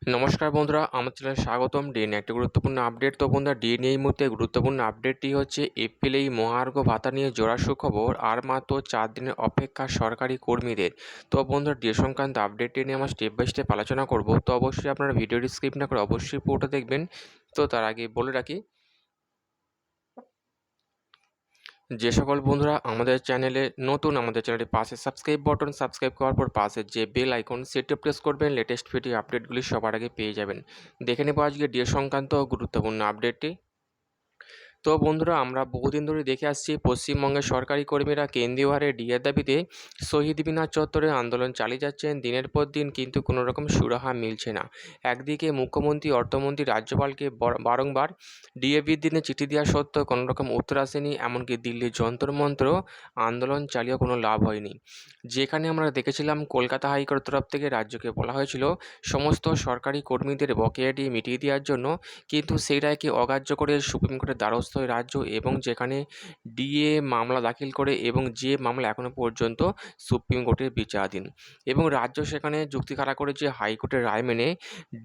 নমস্কার বন্ধুরা, আমার চ্যানেলে স্বাগতম। ডিএ নিয়ে একটা গুরুত্বপূর্ণ আপডেট। তো বন্ধুরা, ডিএ নিয়ে এই মুহূর্তে গুরুত্বপূর্ণ আপডেটটি হচ্ছে এপ্রিলে এই মহার্ঘ ভাতা নিয়ে জোড়া সুখবর। আর মাত্র 4 দিনের অপেক্ষা সরকারি কর্মীদের। তো বন্ধুরা, ডিএ সংক্রান্ত আপডেটটি নিয়ে আমরা স্টেপ বাই স্টেপ আলোচনা করব। তো অবশ্যই আপনারা ভিডিওটি স্কিপ না করে অবশ্যই পুরোটা দেখবেন। তো তার আগে বলে রাখি, যে সকল বন্ধুরা আমাদের চ্যানেলে নতুন, আমাদের চ্যানেলের পাশে সাবস্ক্রাইব বাটন, সাবস্ক্রাইব করার পর পাশে যে বেল আইকন সেটি প্রেস করবেন, লেটেস্ট ভিডিও আপডেটগুলি সবার আগে পেয়ে যাবেন। দেখে নেব আজকে ডিএ সংক্রান্ত গুরুত্বপূর্ণ আপডেটটি। তো বন্ধুরা, আমরা বহুদিন ধরে দেখে আসছি পশ্চিমবঙ্গের সরকারি কর্মীরা কেন্দ্রীয় হারে ডিএর দাবিতে শহীদ মিনার চত্বরে আন্দোলন চালিয়ে যাচ্ছেন দিনের পর দিন, কিন্তু কোনো রকম সুরাহা মিলছে না। একদিকে মুখ্যমন্ত্রী, অর্থমন্ত্রী, রাজ্যপালকে বারংবার ডিএ বৃদ্ধির চিঠি দেওয়া সত্ত্বেও কোনো রকম উত্তর আসেনি। এমনকি দিল্লির যন্তর মন্ত্র আন্দোলন চালিয়েও কোনো লাভ হয়নি। যেখানে আমরা দেখেছিলাম কলকাতা হাইকোর্টের তরফ থেকে রাজ্যকে বলা হয়েছিল সমস্ত সরকারি কর্মীদের বকেয়া ডিএ মিটিয়ে দেওয়ার জন্য, কিন্তু সেই রায়কে অগ্রাহ্য করে সুপ্রিম কোর্টের দ্বারস্থ হয় রাজ্য, এবং যেখানে ডিএ মামলা দাখিল করে, এবং যে মামলা এখনও পর্যন্ত সুপ্রিম কোর্টের বিচারাধীন, এবং রাজ্য সেখানে যুক্তি খাড়া করে যে হাইকোর্টের রায় মেনে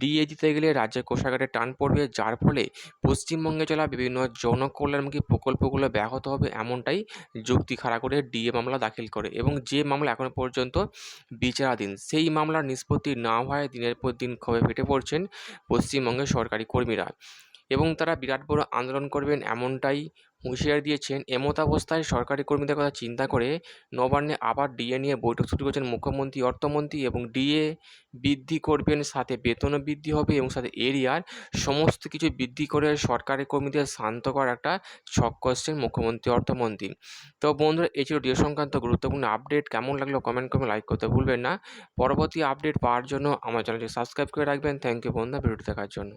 ডিএ দিতে গেলে রাজ্যের কোষাগারে টান পড়বে, যার ফলে পশ্চিমবঙ্গে চলা বিভিন্ন জনকল্যাণমুখী প্রকল্পগুলো ব্যাহত হবে, এমনটাই যুক্তি খাড়া করে ডিএ মামলা দাখিল করে। এবং যে মামলা এখনও পর্যন্ত বিচারাধীন, সেই মামলার নিষ্পত্তি না হওয়ায় দিনের পর দিন ক্ষোভে ফেটে পড়ছেন পশ্চিমবঙ্গের সরকারি কর্মীরা, এবং তারা বিরাট বড় আন্দোলন করবেন এমনটাই হুঁশিয়ারি দিয়েছেন। এমতাবস্থায় সরকারি কর্মীদের কথা চিন্তা করে নবান্নে আবার ডিএ নিয়ে বৈঠক শুরু করেছেন মুখ্যমন্ত্রী, অর্থমন্ত্রী, এবং ডিএ বৃদ্ধি করবেন, সাথে বেতনও বৃদ্ধি হবে, এবং সাথে এরিয়ার সমস্ত কিছু বৃদ্ধি করে সরকারি কর্মীদের শান্ত করার একটা ছক কষছেন মুখ্যমন্ত্রী, অর্থমন্ত্রী। তো বন্ধুরা, এই ছিল ডিএ সংক্রান্ত গুরুত্বপূর্ণ আপডেট। কেমন লাগলো কমেন্ট করে লাইক করতে ভুলবেন না। পরবর্তী আপডেট পাওয়ার জন্য আমার চ্যানেলটি সাবস্ক্রাইব করে রাখবেন। থ্যাংক ইউ বন্ধুরা, ভিডিওটি দেখার জন্য।